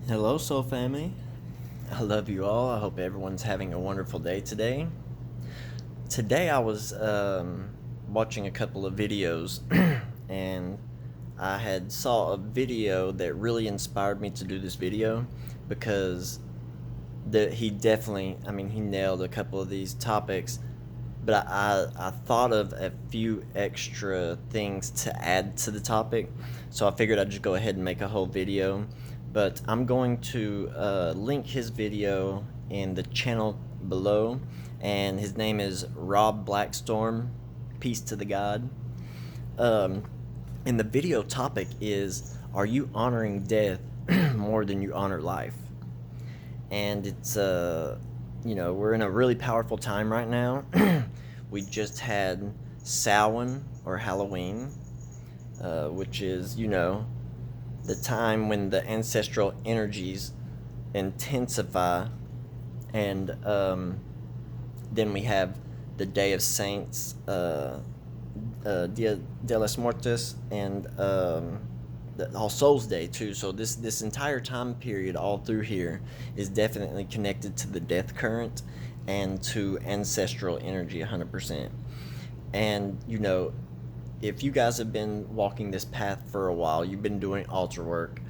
Hello, Soul Family. I love you all. I hope everyone's having a wonderful day today. Today, I was watching a couple of videos, and I had saw a video that really inspired me to do this video because he definitely, he nailed a couple of these topics. But I thought of a few extra things to add to the topic, so I figured I'd just go ahead and make a whole video. But I'm going to link his video in the channel below, and his name is Rob Blackstorm. Peace to the God. Um, and the video topic is: Are you honoring death more than you honor life? And it's we're in a really powerful time right now. We just had Samhain, or Halloween, which is the time when the ancestral energies intensify, and then we have the Day of Saints, Dia de los Muertos, and the All Souls Day too. So this entire time period, all through here, is definitely connected to the death current and to ancestral energy, 100%. And if you guys have been walking this path for a while, you've been doing altar work,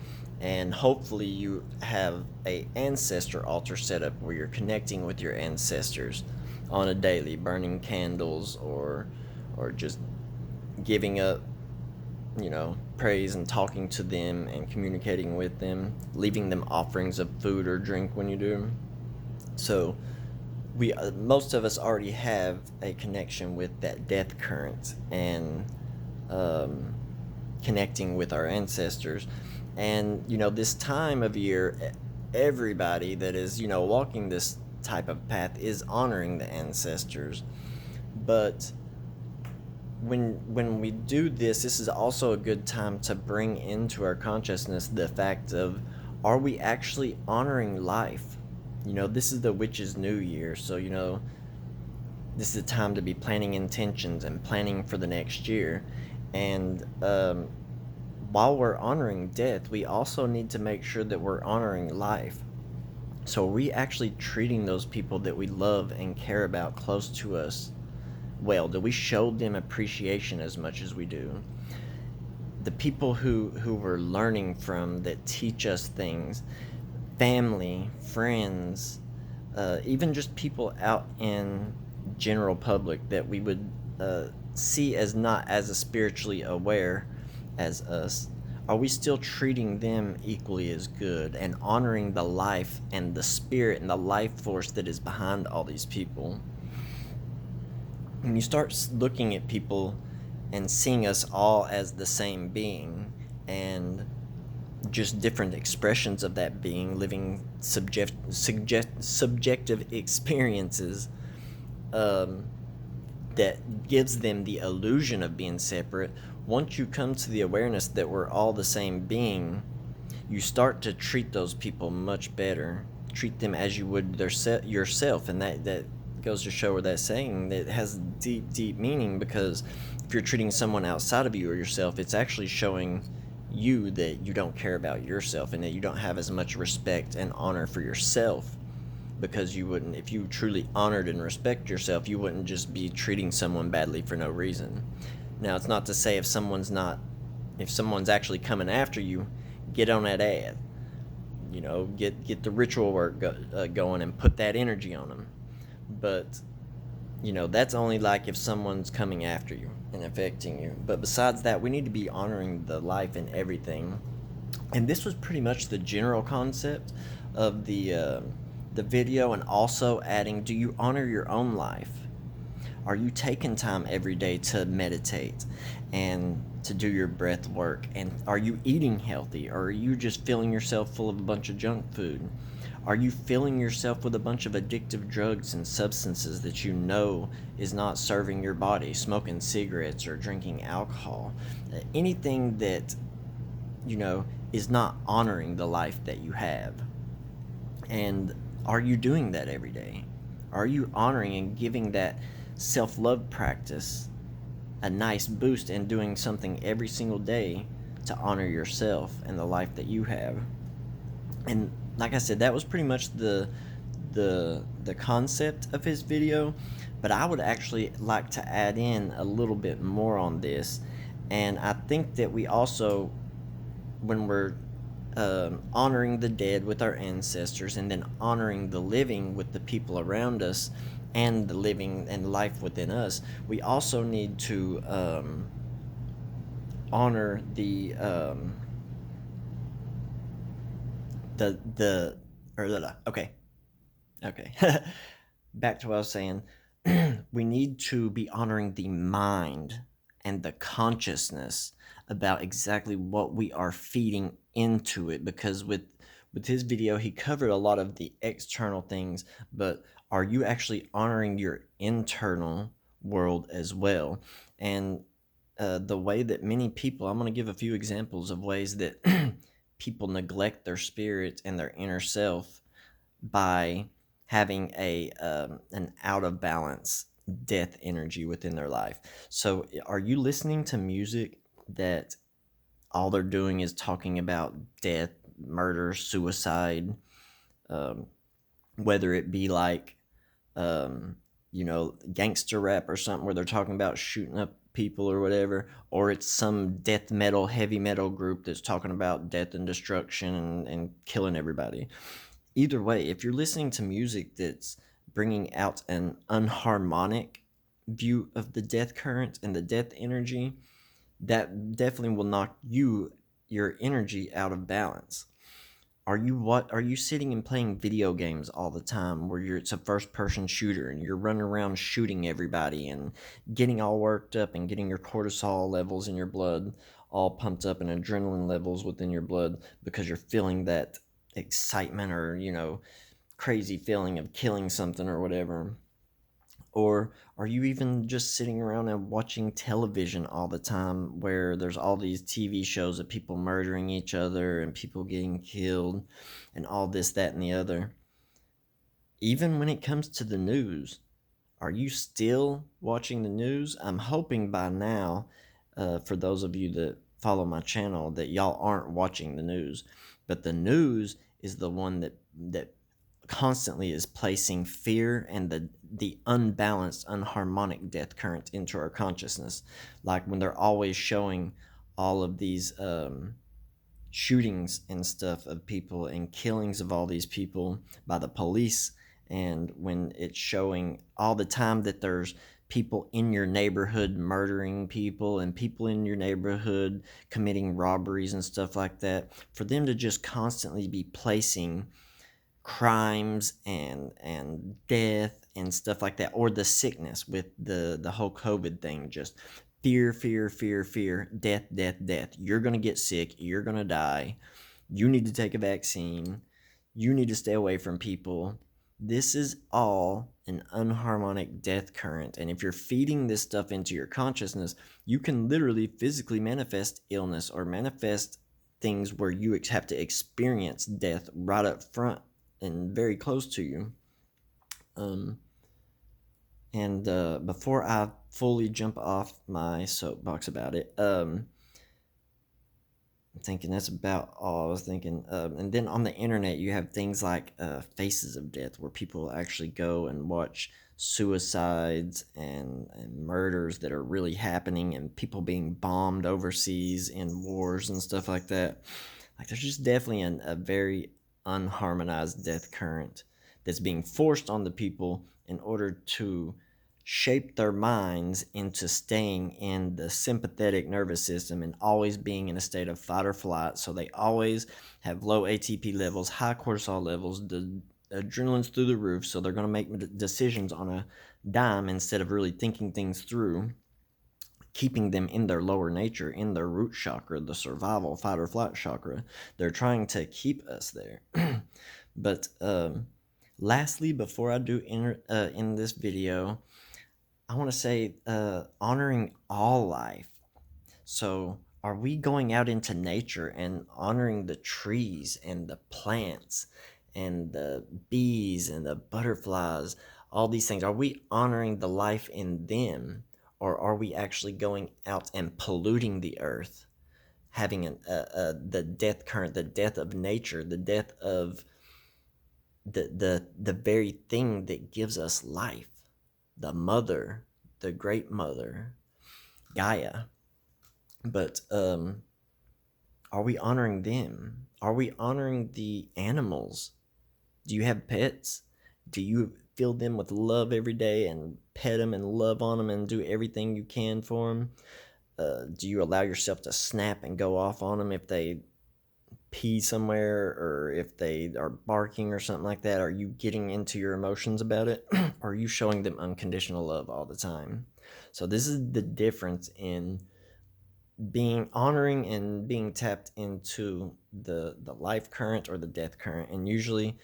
and hopefully you have a ancestor altar set up where you're connecting with your ancestors on a daily, burning candles, or just giving up praise and talking to them and communicating with them, leaving them offerings of food or drink when you do. So we most of us already have a connection with that death current, and um, connecting with our ancestors. And this time of year, everybody that is walking this type of path is honoring the ancestors. But when we do this is also a good time to bring into our consciousness the fact of, are we actually honoring life? This is the witch's new year, so this is a time to be planning intentions and planning for the next year. And while we're honoring death, we also need to make sure that we're honoring life. So are we actually treating those people that we love and care about close to us well? Do we show them appreciation as much as we do? The people who we're learning from, that teach us things, family, friends, even just people out in general public that we would see as not as spiritually aware as us, are we still treating them equally as good and honoring the life and the spirit and the life force that is behind all these people? When you start looking at people and seeing us all as the same being, and just different expressions of that being, living subjective experiences, um, that gives them the illusion of being separate. Once you come to the awareness that we're all the same being, you start to treat those people much better. Treat them as you would yourself, and that goes to show where that saying, that has deep meaning, because if you're treating someone outside of you or yourself, it's actually showing you that you don't care about yourself, and that you don't have as much respect and honor for yourself. Because you wouldn't, if you truly honored and respect yourself, you wouldn't just be treating someone badly for no reason. Now, it's not to say if someone's actually coming after you, get on that ad. Get the ritual work going and put that energy on them. But that's only like if someone's coming after you and affecting you. But besides that, we need to be honoring the life and everything. And this was pretty much the general concept of the video, and also adding, do you honor your own life? Are you taking time every day to meditate and to do your breath work? And are you eating healthy, or are you just filling yourself full of a bunch of junk food? Are you filling yourself with a bunch of addictive drugs and substances that you know is not serving your body? Smoking cigarettes or drinking alcohol. Anything that, is not honoring the life that you have. And are you doing that every day? Are you honoring and giving that self-love practice a nice boost, and doing something every single day to honor yourself and the life that you have? And like I said, that was pretty much the concept of his video, but I would actually like to add in a little bit more on this. And I think that we also, when we're honoring the dead with our ancestors, and then honoring the living with the people around us, and the living and life within us, we also need to honor the or okay, okay. Back to what I was saying. We need to be honoring the mind and the consciousness about exactly what we are feeding into it, because with his video he covered a lot of the external things, but are you actually honoring your internal world as well? And the way that many people, I'm going to give a few examples of ways that people neglect their spirit and their inner self by having a an out of balance death energy within their life. So are you listening to music that all they're doing is talking about death, murder, suicide, um, whether it be like um, gangster rap or something where they're talking about shooting up people or whatever, or it's some death metal, heavy metal group that's talking about death and destruction and killing everybody? Either way, if you're listening to music that's bringing out an unharmonic view of the death current and the death energy, that definitely will knock your energy out of balance. Are you sitting and playing video games all the time where it's a first person shooter and you're running around shooting everybody and getting all worked up and getting your cortisol levels in your blood all pumped up and adrenaline levels within your blood because you're feeling that excitement or crazy feeling of killing something or whatever? Or are you even just sitting around and watching television all the time where there's all these TV shows of people murdering each other and people getting killed and all this, that, and the other? Even when it comes to the news, are you still watching the news? I'm hoping by now, for those of you that follow my channel, that y'all aren't watching the news. But the news is the one that constantly is placing fear and the unbalanced, unharmonic death current into our consciousness. Like when they're always showing all of these shootings and stuff of people and killings of all these people by the police, and when it's showing all the time that there's people in your neighborhood murdering people and people in your neighborhood committing robberies and stuff like that, for them to just constantly be placing crimes and death and stuff like that, or the sickness with the whole COVID thing, just fear, fear, fear, fear, death, death, death. You're gonna get sick, you're gonna die, you need to take a vaccine, you need to stay away from people. This is all an unharmonic death current, and if you're feeding this stuff into your consciousness, you can literally physically manifest illness or manifest things where you have to experience death right up front and very close to you. Um, and before I fully jump off my soapbox about it, I'm thinking that's about all I was thinking. And then on the internet, you have things like Faces of Death, where people actually go and watch suicides and murders that are really happening, and people being bombed overseas in wars and stuff like that. Like, there's just definitely a very unharmonized death current that's being forced on the people in order to shape their minds into staying in the sympathetic nervous system and always being in a state of fight or flight. So they always have low ATP levels, high cortisol levels, the adrenaline's through the roof. So they're going to make decisions on a dime instead of really thinking things through, keeping them in their lower nature, in their root chakra, the survival fight or flight chakra. They're trying to keep us there. But lastly, before I do in this video, I want to say honoring all life. So, are we going out into nature and honoring the trees and the plants and the bees and the butterflies, all these things? Are we honoring the life in them? Or are we actually going out and polluting the earth having the death current, the death of nature, the death of the very thing that gives us life, the mother, the great mother, Gaia. But are we honoring them? Are we honoring the animals? Do you have pets? Do you fill them with love every day and pet them and love on them and do everything you can for them? Do you allow yourself to snap and go off on them if they pee somewhere or if they are barking or something like that? Are you getting into your emotions about it? Or are you showing them unconditional love all the time? So this is the difference in being honoring and being tapped into the life current or the death current. And usually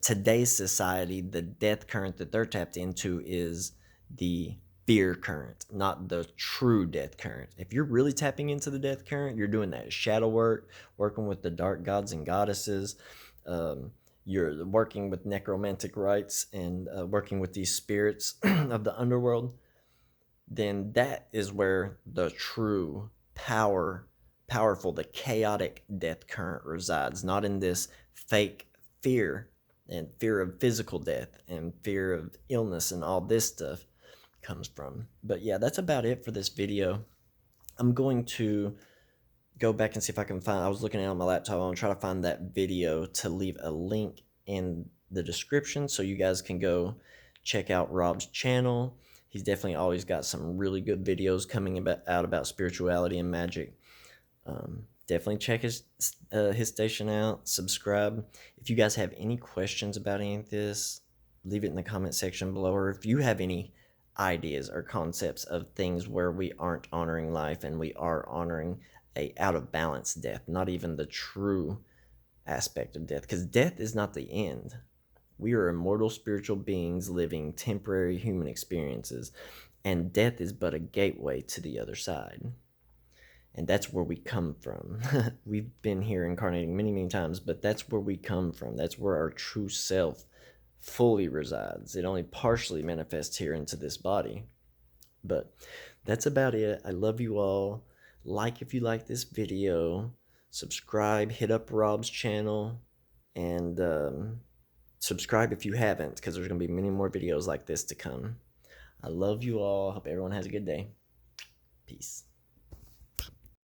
today's society, the death current that they're tapped into is the fear current, not the true death current. If you're really tapping into the death current, you're doing that shadow work, working with the dark gods and goddesses. You're working with necromantic rites and working with these spirits of the underworld. Then that is where the true powerful, the chaotic death current resides, not in this fake fear and fear of physical death and fear of illness and all this stuff comes from. But yeah, that's about it for this video. I'm going to go back and see if I can find, I was looking at it on my laptop, I'm gonna try to find that video to leave a link in the description so you guys can go check out Rob's channel. He's definitely always got some really good videos coming out about spirituality and magic. Definitely check his station out, subscribe. If you guys have any questions about any of this, leave it in the comment section below, or if you have any ideas or concepts of things where we aren't honoring life and we are honoring a out of balance death, not even the true aspect of death, because death is not the end. We are immortal spiritual beings living temporary human experiences, and death is but a gateway to the other side. And that's where we come from. We've been here incarnating many, many times, but that's where we come from. That's where our true self fully resides. It only partially manifests here into this body. But that's about it. I love you all. Like if you like this video. Subscribe. Hit up Rob's channel. And subscribe if you haven't, because there's going to be many more videos like this to come. I love you all. Hope everyone has a good day. Peace.